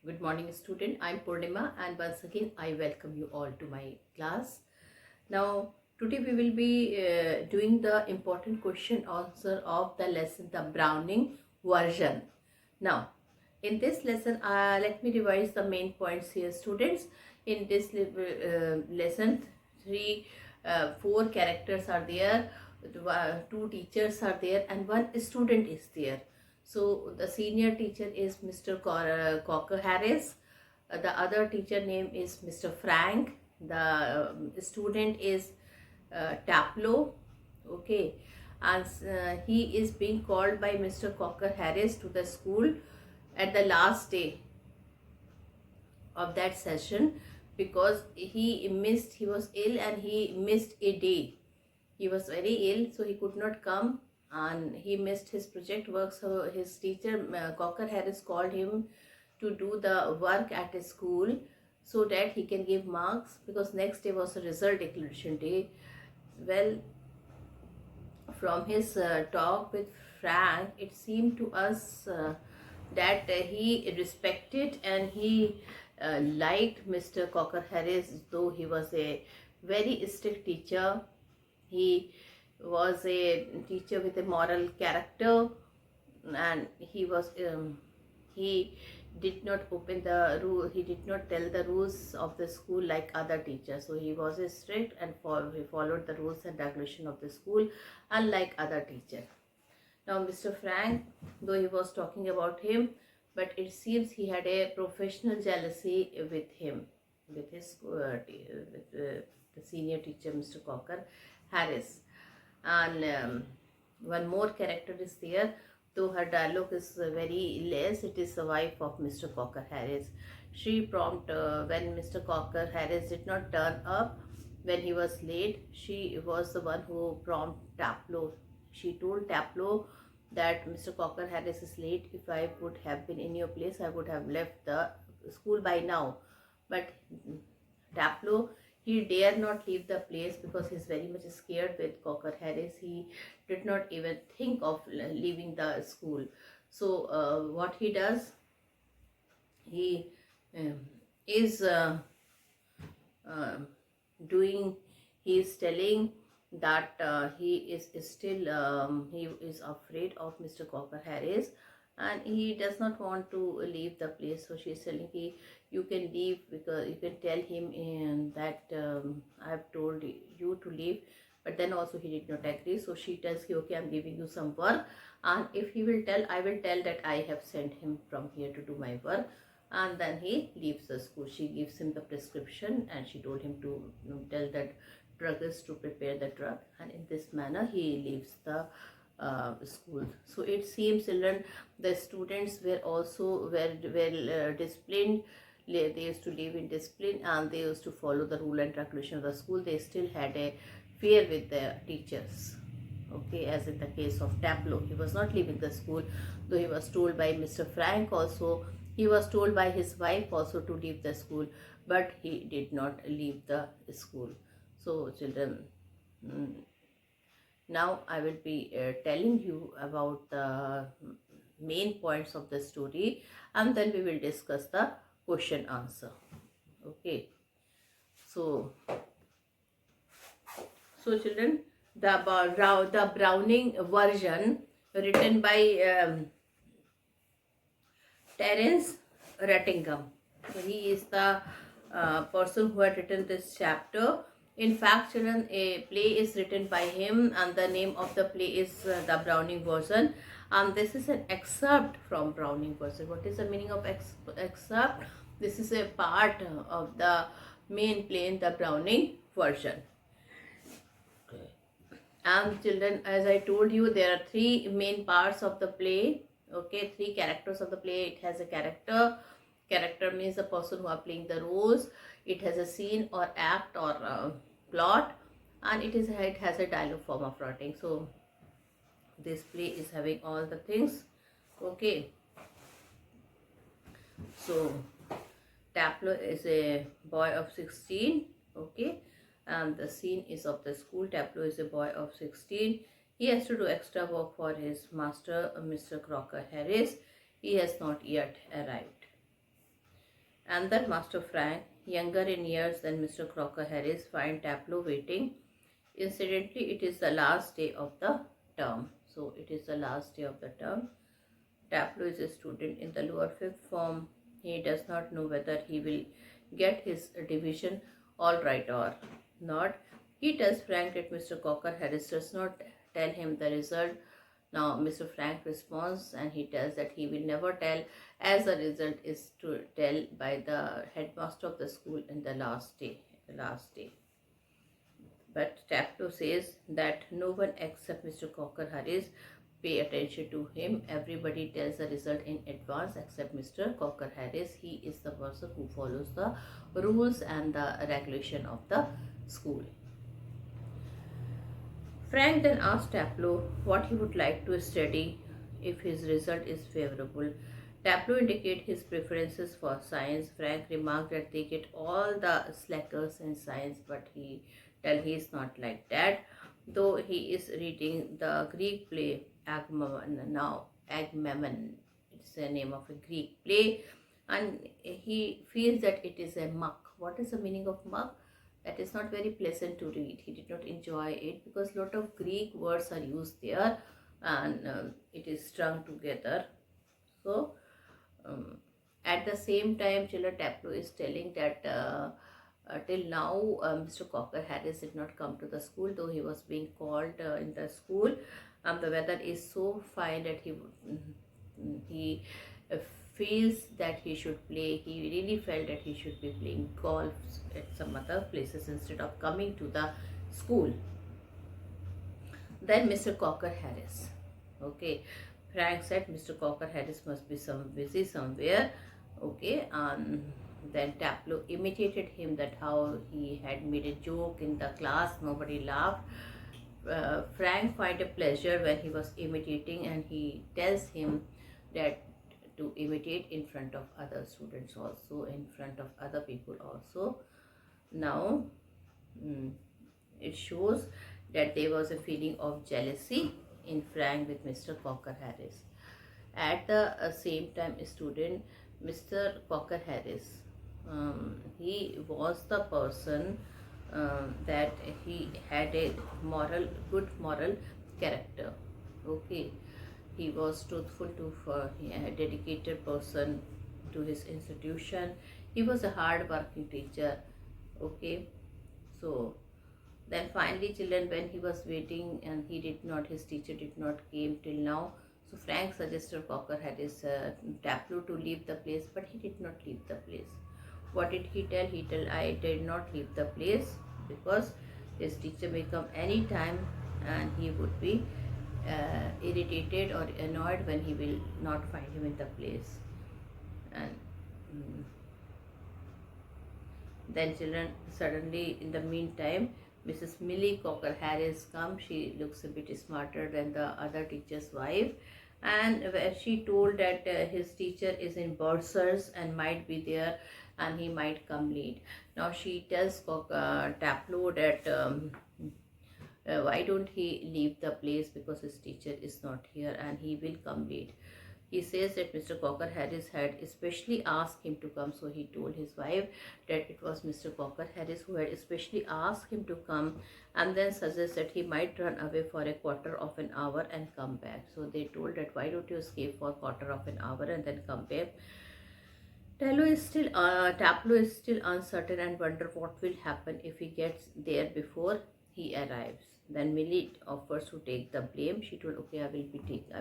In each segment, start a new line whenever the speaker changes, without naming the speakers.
Good morning, student. I'm Purnima, and once again, I welcome you all to my class. Now, today we will be doing the important question answer of the lesson, the Browning version. Now, in this lesson, let me revise the main points here, students. In this lesson, four characters are there, two teachers are there, and one student is there. So the senior teacher is Mr. Cocker Harris. The other teacher name is Mr. Frank. The student is Taplow. Okay, and he is being called by Mr. Cocker Harris to the school at the last day of that session because he was ill and he missed a day. He was very ill, so he could not come and he missed his project work. So his teacher, Cocker Harris, called him to do the work at his school so that he can give marks, because next day was a result declaration day. Well, from his talk with Frank, it seemed to us that he respected and he liked Mr. Cocker Harris, though he was a very strict teacher. He was a teacher with a moral character, and he did not open the rule. He did not tell the rules of the school like other teachers. So he was a strict and he followed the rules and regulation of the school, unlike other teachers. Now, Mr. Frank, though he was talking about him, but it seems he had a professional jealousy with him, with his the senior teacher, Mr. Cocker Harris. And one more character is there, though her dialogue is very less. It is the wife of Mr. Cocker Harris. She prompt when Mr. Cocker Harris did not turn up when he was late. She was the one who prompt Taplow. She told Taplow that Mr. Cocker Harris is late. If I would have been in your place, I would have left the school by now. But Taplow, he dare not leave the place because he's very much scared with Cocker Harris. He did not even think of leaving the school. So what he does, he um, is uh, doing, he is telling that he is still he is afraid of Mr. Cocker Harris and he does not want to leave the place. So she is telling he, you can leave, because you can tell him that I have told you to leave. But then also he did not agree. So she tells him, okay, I'm giving you some work, and if he will tell, I will tell that I have sent him from here to do my work. And then he leaves the school. She gives him the prescription and she told him to tell that druggist to prepare the drug, and in this manner he leaves the school. So it seems, children, the students were also very well disciplined. They used to live in discipline and they used to follow the rule and regulation of the school. They still had a fear with their teachers. Okay, as in the case of Taplow, he was not leaving the school, though he was told by Mr. Frank also. He was told by his wife also to leave the school, but he did not leave the school. So, children, now I will be telling you about the main points of the story, and then we will discuss the question answer. Okay. So, children, the Browning version written by Terence Rattingham. So he is the person who had written this chapter. In fact, children, a play is written by him, and the name of the play is the Browning version. And this is an excerpt from Browning version. What is the meaning of excerpt? This is a part of the main play in the Browning version. And children, as I told you, there are three main parts of the play. Okay, three characters of the play. It has a character. Character means the person who are playing the roles. It has a scene or act or plot, and it has a dialogue form of writing. So this play is having all the things. Okay. So Taplow is a boy of 16. Okay, and the scene is of the school. Taplow is a boy of 16. He has to do extra work for his master, Mr. Cocker Harris. He has not yet arrived. And then Master Frank, younger in years than Mr. Crocker Harris, find Taplow waiting. Incidentally, it is the last day of the term. So it is the last day of the term. Taplow is a student in the lower fifth form. He does not know whether he will get his division all right or not. He tells Frank that Mr. Cocker Harris does not tell him the result. Now Mr. Frank responds and he tells that he will never tell, as the result is to tell by the headmaster of the school in the last day. But Taplow says that no one except Mr. Cocker Harris pay attention to him. Everybody tells the result in advance except Mr. Cocker Harris. He is the person who follows the rules and the regulation of the school. Frank then asked Taplow what he would like to study if his result is favorable. Taplow indicated his preferences for science. Frank remarked that they get all the slackers in science, but he is not like that. Though he is reading the Greek play Agamemnon now. Agamemnon, it's the name of a Greek play, and he feels that it is a muck. What is the meaning of muck? That is not very pleasant to read. He did not enjoy it because lot of Greek words are used there, and it is strung together. So at the same time, children, Taplow is telling that till now Mr. Cocker Harris did not come to the school, though he was being called in the school. The weather is so fine that he feels that he should play. He really felt that he should be playing golf at some other places instead of coming to the school. Then Mr. Cocker Harris. Okay, Frank said Mr. Cocker Harris must be busy somewhere. Okay, then Taplow imitated him, that how he had made a joke in the class, nobody laughed. Frank find a pleasure when he was imitating, and he tells him that to imitate in front of other students also, in front of other people also. Now it shows that there was a feeling of jealousy in Frank with Mr. Cocker Harris. At the same time, student Mr. Cocker Harris, he was the person that he had a good moral character. Okay, he was truthful a dedicated person to his institution. He was a hard working teacher. Okay, so then finally, children, when he was waiting and his teacher did not came till now. So Frank suggested Cocker Harris Taplow to leave the place, but he did not leave the place. What did he tell? He told, I did not leave the place because his teacher may come any time and he would be irritated or annoyed when he will not find him in the place. And then children, suddenly in the meantime, Mrs. Millie Cocker Harris comes. She looks a bit smarter than the other teacher's wife, and she told that his teacher is in Bursars and might be there and he might come late. Now she tells Taplow that why don't he leave the place because his teacher is not here and he will come late. He says that Mr. Cocker Harris had especially asked him to come, so he told his wife that it was Mr. Cocker Harris who had especially asked him to come, and then suggests that he might run away for a quarter of an hour and come back. So they told that why don't you escape for a quarter of an hour and then come back. Taplow is still uncertain and wonder what will happen if he gets there before he arrives. Then Millie offers to take the blame. She told, okay, I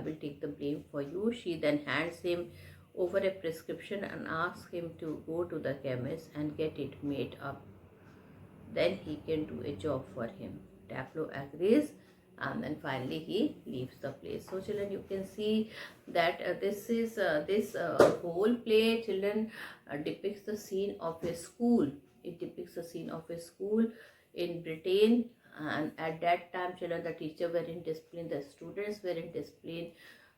will take the blame for you. She then hands him over a prescription and asks him to go to the chemist and get it made up. Then he can do a job for him. Taplow agrees, and then finally he leaves the place. So children, you can see that this whole play, children, depicts the scene of a school. It depicts the scene of a school in Britain, and at that time, children, the teacher were in discipline, the students were in discipline.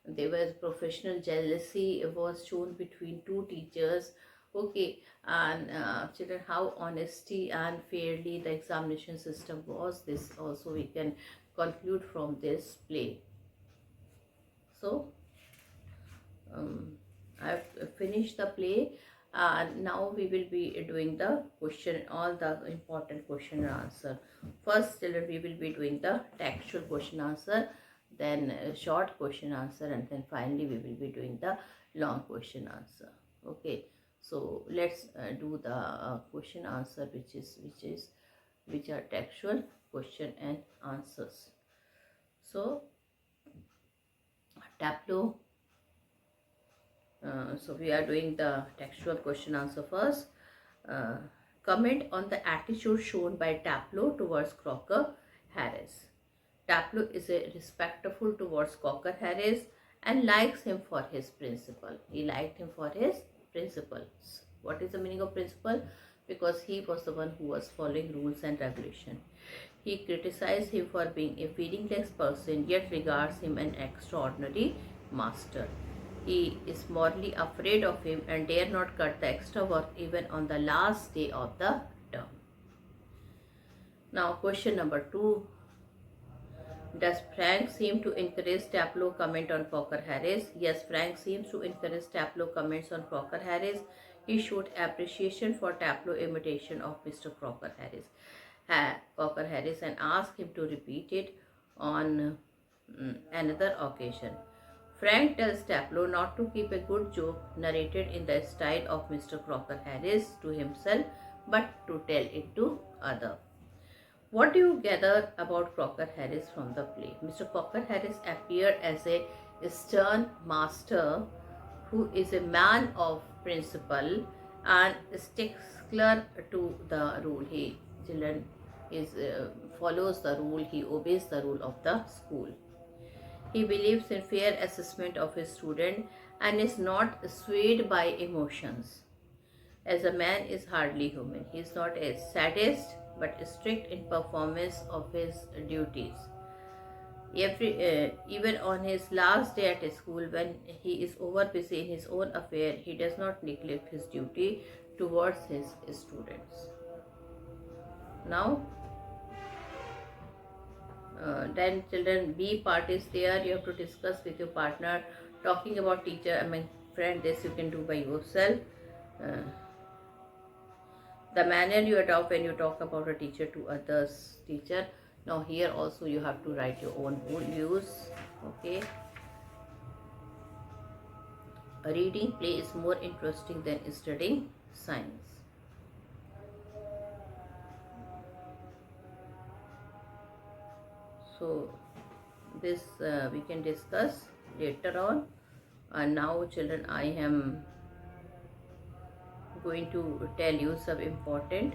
There was professional jealousy was shown between two teachers. Okay, and children, how honesty and fairly the examination system was, this also we can conclude from this play. So I've finished the play, Now we will be doing the question, all the important question and answer. First, children, we will be doing the textual question answer, then short question answer, and then finally we will be doing the long question answer. Okay, so let's do the question answer, which are textual question and answers. So Tableau. So we are doing the textual question answer first. Uh, Comment on the attitude shown by Tableau towards Crocker Harris. Tableau is a respectful towards Crocker Harris and likes him for his principle. He liked him for his principles. What is the meaning of principle? Because he was the one who was following rules and regulation. He criticized him for being a feelingless person, yet regards him an extraordinary master. He is morally afraid of him and dare not cut the extra work even on the last day of the term. Now, question number 2. Does Frank seem to encourage Tableau comment on Crocker Harris? Yes, Frank seems to encourage Tableau comments on Crocker Harris. He showed appreciation for Tableau imitation of Mr. Crocker Harris and asked him to repeat it on another occasion. Frank tells Tableau not to keep a good joke narrated in the style of Mr. Crocker Harris to himself, but to tell it to others. What do you gather about Crocker Harris from the play? Mr. Crocker Harris appeared as a stern master who is a man of principle and stickler to the rule. He follows the rule. He obeys the rule of the school. He believes in fair assessment of his student and is not swayed by emotions. As a man is hardly human. He is not a sadist but strict in performance of his duties. Even on his last day at school, when he is over busy in his own affair, he does not neglect his duty towards his students. Now, then children, B part is there. You have to discuss with your partner. Talking about teacher, friend, this you can do by yourself. The manner you adopt when you talk about a teacher to others teacher. Now here also you have to write your own views. Okay. A reading play is more interesting than studying science. So this we can discuss later on. And now children, I am going to tell you some important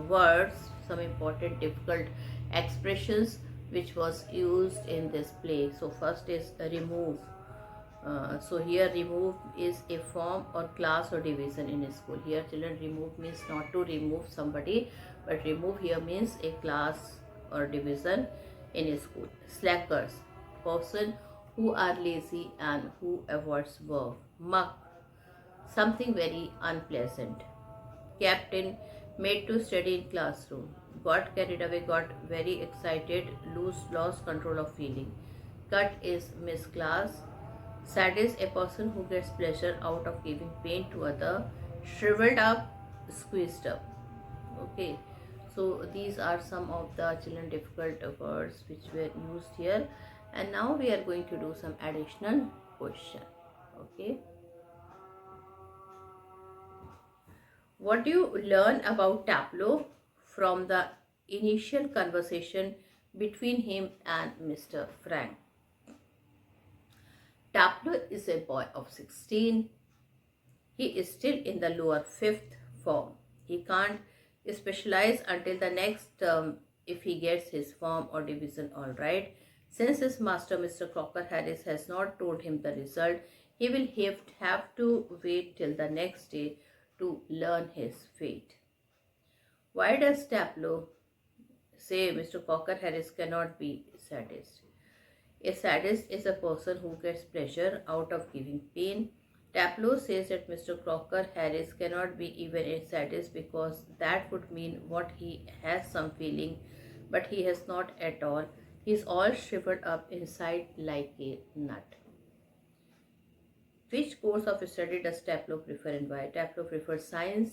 words, some important difficult expressions which was used in this play. So first is remove. So here remove is a form or class or division in a school. Here children, remove means not to remove somebody, but remove here means a class or division in a school. Slackers, person who are lazy and who avoids work. Muck, something very unpleasant. Captain, made to study in classroom. Got carried away, got very excited, lost control of feeling. Cut is miss class. Sadist, a person who gets pleasure out of giving pain to other. Shriveled up, squeezed up. Okay, so these are some of the children difficult words which were used here, and now we are going to do some additional question. Okay, what do you learn about Tableau from the initial conversation between him and Mr. Frank? Tableau is a boy of 16. He is still in the lower 5th form. He can't specialize until the next term if he gets his form or division all right. Since his master, Mr. Crocker Harris, has not told him the result, he will have to wait till the next day to learn his fate. Why does Tableau say Mr. Crocker Harris cannot be sadist? A sadist is a person who gets pleasure out of giving pain. Tableau says that Mr. Crocker Harris cannot be even a sadist because that would mean what he has some feeling, but he has not at all. He is all shriveled up inside like a nut. Which course of study does Taplow prefer and why? Taplow prefers science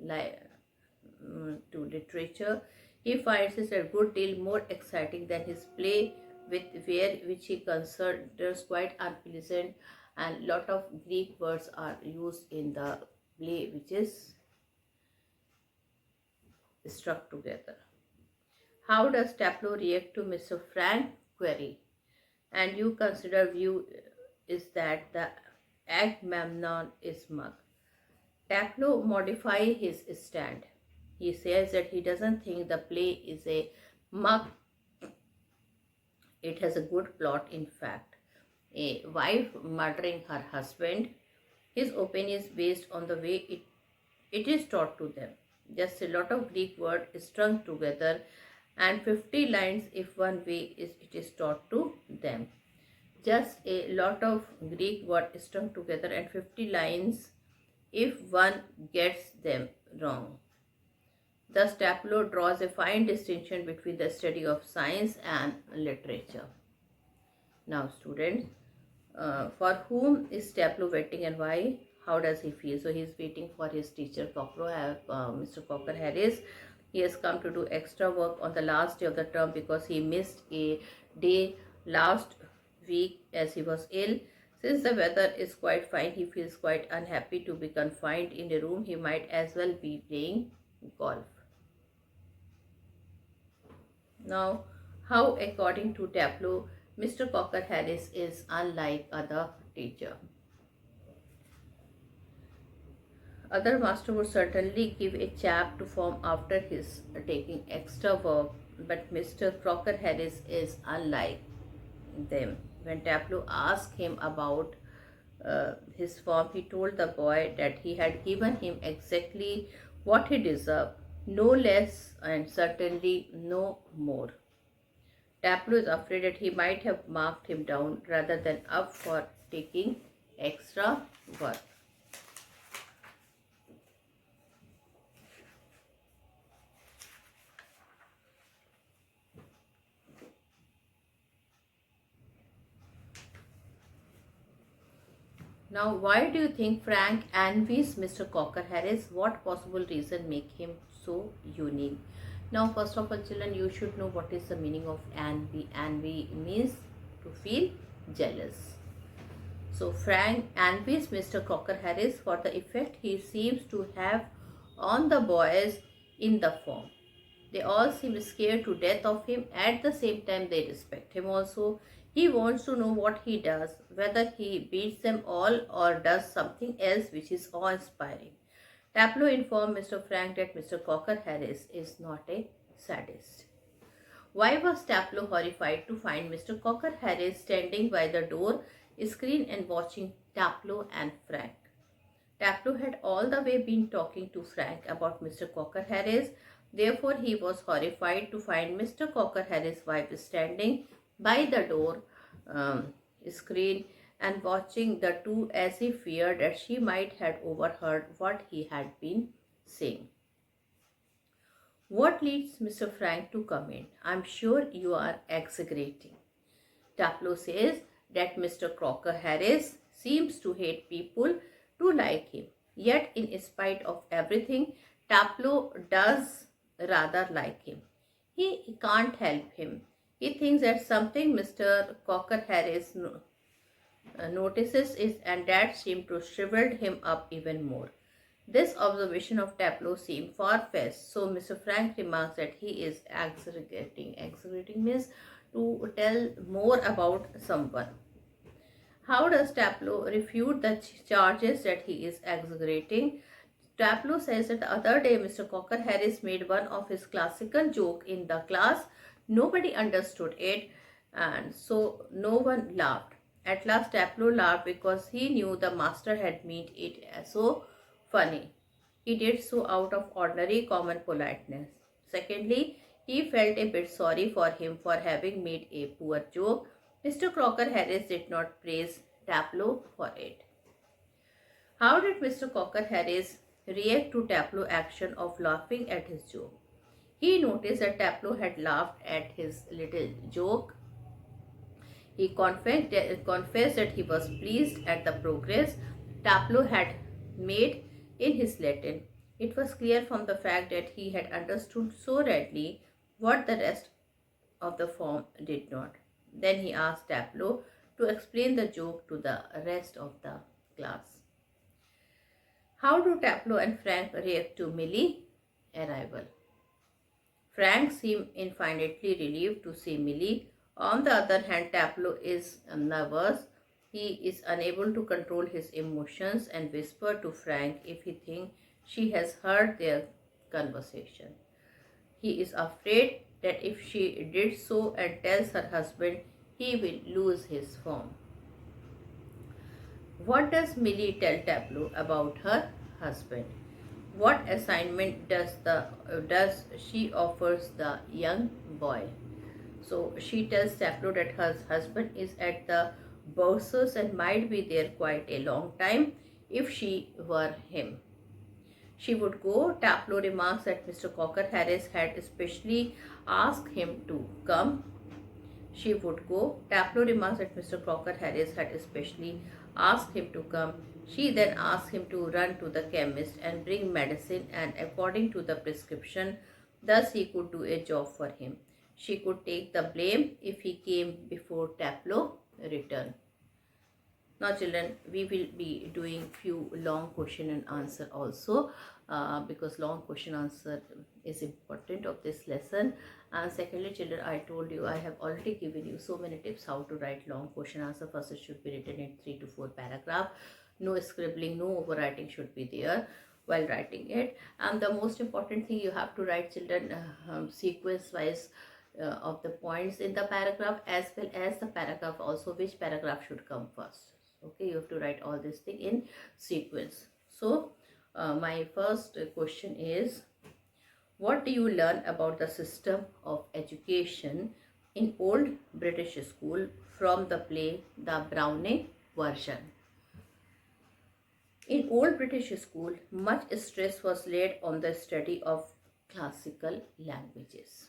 to literature. He finds it a good deal more exciting than his play which he considers quite unpleasant, and lot of Greek words are used in the play which is struck together. How does Taplow react to Mr. Frank query? And you consider view is that the Agamemnon is mug. Taplow modify his stand. He says that he doesn't think the play is a mug. It has a good plot, in fact. A wife murdering her husband. His opinion is based on the way it is taught to them. Just a lot of Greek word is strung together and 50 lines if one way it is taught to them. Just a lot of Greek word is strung together and 50 lines if one gets them wrong. Thus, Taplow draws a fine distinction between the study of science and literature. Now, students, for whom is Taplow waiting and why? How does he feel? So, he is waiting for his teacher, Mr. Cocker Harris. He has come to do extra work on the last day of the term because he missed a day last week as he was ill. Since the weather is quite fine, he feels quite unhappy to be confined in a room. He might as well be playing golf. Now, how according to Taplow, Mr. Cocker Harris is unlike other teacher. Other master would certainly give a chap to form after his taking extra work, but Mr. Cocker Harris is unlike them. When Taplow asked him about his form, he told the boy that he had given him exactly what he deserved, no less and certainly no more. Taplow is afraid that he might have marked him down rather than up for taking extra work. Now, why do you think Frank envies Mr. Cocker Harris? What possible reason make him so unique? Now, first of all, children, you should know what is the meaning of envy. Envy means to feel jealous. So, Frank envies Mr. Cocker Harris for the effect he seems to have on the boys in the form. They all seem scared to death of him. At the same time, they respect him also. He wants to know what he does, whether he beats them all or does something else which is awe-inspiring. Taplow informed Mr. Frank that Mr. Cocker Harris is not a sadist. Why was Taplow horrified to find Mr. Cocker Harris standing by the door screen and watching Taplow and Frank? Taplow had all the way been talking to Frank about Mr. Cocker Harris. Therefore, he was horrified to find Mr. Cocker Harris' wife standing by the door screen and watching the two as he feared that she might have overheard what he had been saying. What leads Mr. Frank to come in? I'm sure you are exaggerating. Taplow says that Mr. Cocker Harris seems to hate people to like him. Yet, in spite of everything, Taplow does rather like him. He can't help him. He thinks that something Mr. Cocker Harris notices is and that seemed to shrivel him up even more. This observation of Taplow seemed far-fetched, so Mr. Frank remarks that he is exaggerating. Exaggerating means to tell more about someone. How does Taplow refute the charges that he is exaggerating? Taplow says that the other day Mr. Cocker Harris made one of his classical joke in the class. Nobody understood it and so no one laughed. At last Taplow laughed because he knew the master had made it so funny. He did so out of ordinary common politeness. Secondly, he felt a bit sorry for him for having made a poor joke. Mr. Cocker Harris did not praise Taplow for it. How did Mr. Cocker Harris react to Taplow's action of laughing at his joke? He noticed that Taplow had laughed at his little joke. He confessed that he was pleased at the progress Taplo had made in his Latin. It was clear from the fact that he had understood so readily what the rest of the form did not. Then he asked Taplo to explain the joke to the rest of the class. How do Taplo and Frank react to Millie's arrival? Frank seemed infinitely relieved to see Millie. On the other hand, Taplo is nervous. He is unable to control his emotions and whisper to Frank if he thinks she has heard their conversation. He is afraid that if she did so and tells her husband, he will lose his form. What does Millie tell Taplo about her husband? What assignment does she offers the young boy? So she tells Taplo that her husband is at the Bursars and might be there quite a long time if she were him. She would go. Taplo remarks that Mr. Cocker Harris had especially asked him to come. She would go. Taplo remarks that Mr. Cocker Harris had especially asked him to come. She then asked him to run to the chemist and bring medicine, and according to the prescription, thus he could do a job for him. She could take the blame if he came before Taplo returned. Now children, we will be doing few long question and answer also, because long question answer is important of this lesson. And secondly children, I told you I have already given you so many tips how to write long question answer. First, it should be written in 3 to 4 paragraph. No scribbling, no overwriting should be there while writing it. And the most important thing, you have to write children sequence wise of the points in the paragraph, as well as the paragraph also, which paragraph should come first. Okay, you have to write all this thing in sequence. So my first question is, what do you learn about the system of education in old British school from the play The Browning Version? In old British school, much stress was laid on the study of classical languages,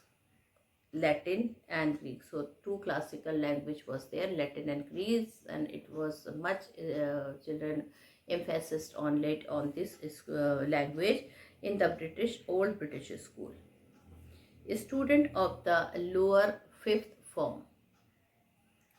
Latin and Greek. So two classical language was there, Latin and Greek, and it was much children emphasis on this language in the old British school. A student of the lower 5th form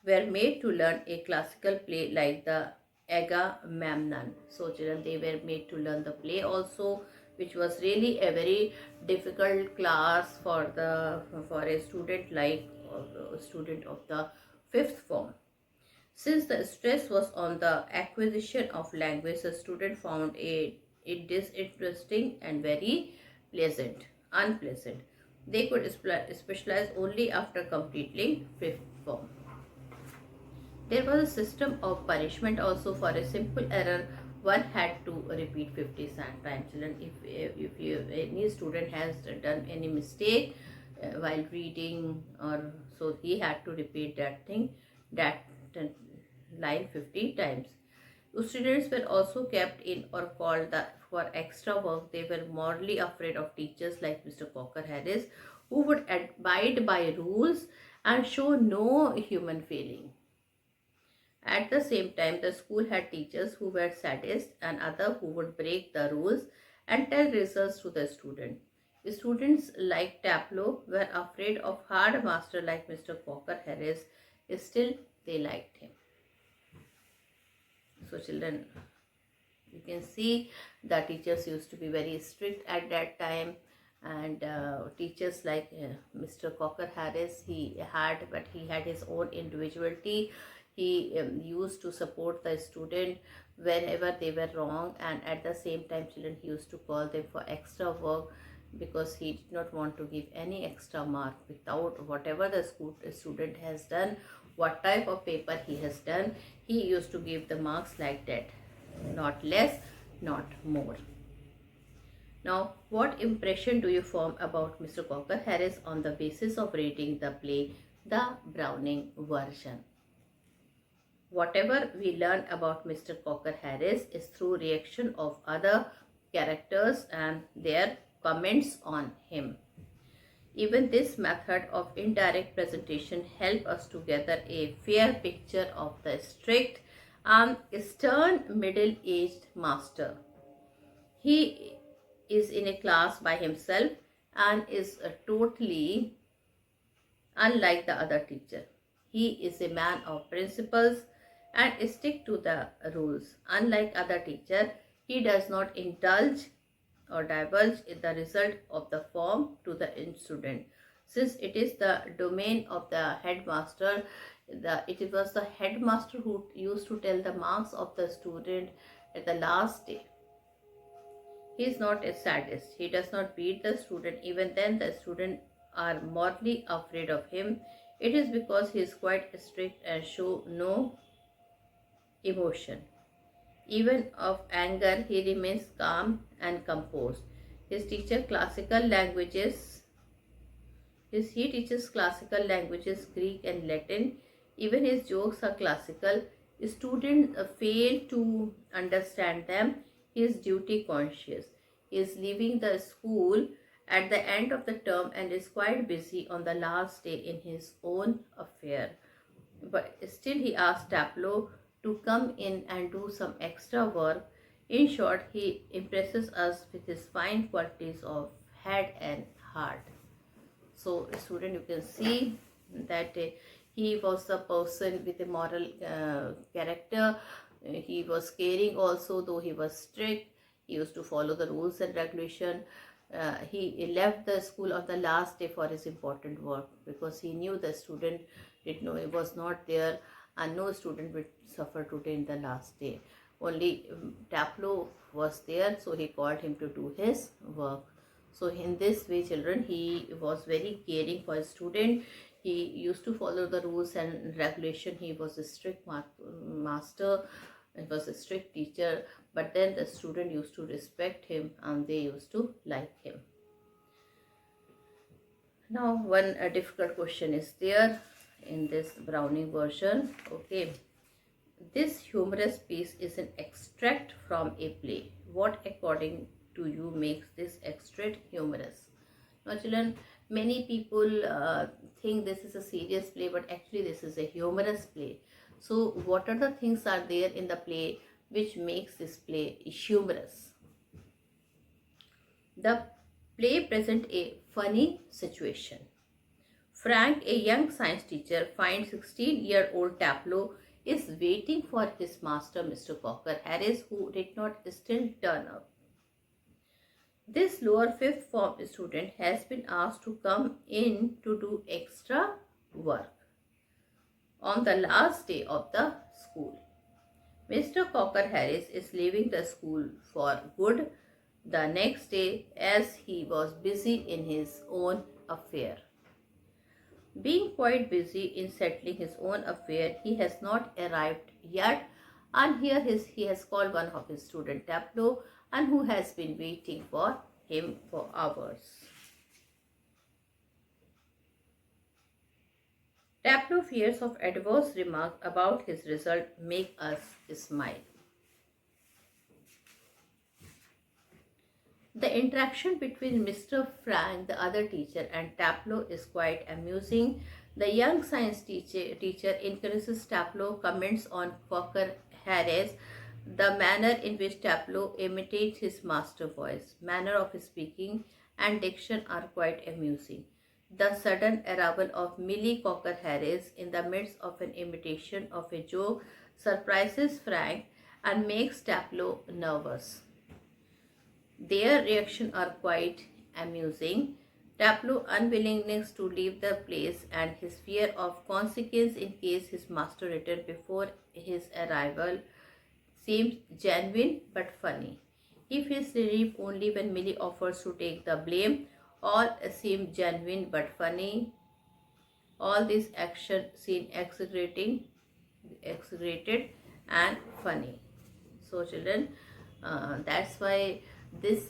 were made to learn a classical play like the Agamemnon. So children, they were made to learn the play also, which was really a very difficult class for a student like a student of the 5th form. Since the stress was on the acquisition of language, the student found it disinteresting and very unpleasant. They could specialize only after completing 5th form. There was a system of punishment also. For a simple error, one had to repeat 50 times. Children, if any student has done any mistake while reading, or so he had to repeat that line 50 times. Students were also kept in or called for extra work. They were morally afraid of teachers like Mr. Cocker Harris, who would abide by rules and show no human feeling. At the same time, the school had teachers who were sadists and others who would break the rules and tell results to the student. Students like Taplo were afraid of hard master like Mr. Cocker Harris. Still, they liked him. So children, you can see the teachers used to be very strict at that time, and teachers like Mr. Cocker Harris, he had his own individuality. He used to support the student whenever they were wrong, and at the same time children, he used to call them for extra work, because he did not want to give any extra mark without whatever the student has done, what type of paper he has done, he used to give the marks like that, not less, not more. Now, what impression do you form about Mr. Cocker Harris on the basis of reading the play The Browning Version? Whatever we learn about Mr. Cocker Harris is through reaction of other characters and their comments on him. Even this method of indirect presentation help us to gather a fair picture of the strict and stern middle-aged master. He is in a class by himself and is totally unlike the other teacher. He is a man of principles and stick to the rules. Unlike other teacher, he does not indulge or divulge in the result of the form to the student. Since it is the domain of the headmaster, it was the headmaster who used to tell the marks of the student at the last day. He is not a sadist. He does not beat the student. Even then, the student are mortally afraid of him. It is because he is quite strict and show no emotion. Even of anger, he remains calm and composed. His teacher classical languages. He teaches classical languages, Greek and Latin. Even his jokes are classical. Students fail to understand them. He is duty conscious. He is leaving the school at the end of the term and is quite busy on the last day in his own affair. But still he asks Taplow to come in and do some extra work. In short, he impresses us with his fine qualities of head and heart. So, student, you can see that he was the person with a moral character. He was caring also, though he was strict. He used to follow the rules and regulation. He left the school on the last day for his important work because he knew the student did know he was not there and no student would suffer today in the last day. Only Taplow was there, so he called him to do his work. So in this way, children, he was very caring for his student. He used to follow the rules and regulation. He was a strict master. He was a strict teacher. But then the student used to respect him and they used to like him. Now, one difficult question is there in this Browning version. Okay. This humorous piece is an extract from a play. What, according to you, makes this extract humorous? Now, children, many people think this is a serious play, but actually this is a humorous play. So, what are the things are there in the play which makes this play humorous? The play presents a funny situation. Frank, a young science teacher, finds 16-year-old Taplow is waiting for his master, Mr. Cocker Harris, who did not still turn up. This lower fifth form student has been asked to come in to do extra work on the last day of the school. Mr. Cocker Harris is leaving the school for good the next day as he was busy in his own affair. Being quite busy in settling his own affair, he has not arrived yet, and here he has called one of his student Taplow, and who has been waiting for him for hours. Taplow fears of adverse remarks about his result make us smile. The interaction between Mr. Frank, the other teacher, and Taplow is quite amusing. The young science teacher encourages Taplow, comments on Cocker Harris, the manner in which Taplow imitates his master voice, manner of his speaking, and diction are quite amusing. The sudden arrival of Millie Cocker Harris in the midst of an imitation of a joke surprises Frank and makes Taplow nervous. Their reactions are quite amusing. Taplow's unwillingness to leave the place and his fear of consequence in case his master returned before his arrival seems genuine but funny. He feels relief only when Millie offers to take the blame. All seem genuine but funny. All this action seem exaggerated and funny. So children, that's why this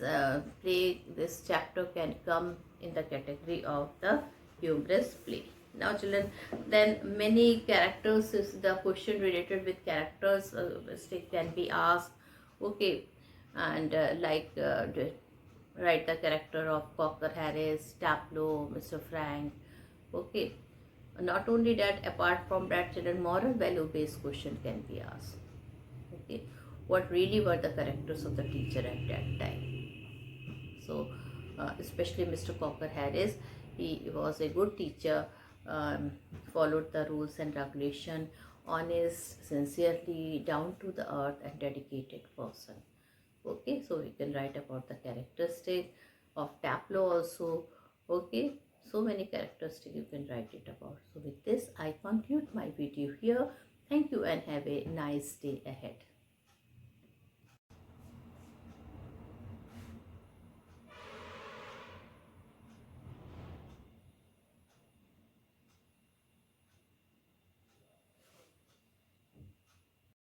this chapter can come in the category of the humorous play. Now children, then many characters is the question related with characters can be asked. Okay, and write the character of Cocker Harris, Tableau, Mr. Frank. Okay. Not only that, apart from that, children, moral value based question can be asked. Okay. What really were the characters of the teacher at that time? So, especially Mr. Cocker Harris, he was a good teacher, followed the rules and regulation, honest, sincerely, down to the earth, and dedicated person. Okay, so we can write about the characteristic of Tableau also. Okay, so many characteristics you can write it about. So with this, I conclude my video here. Thank you and have a nice day ahead.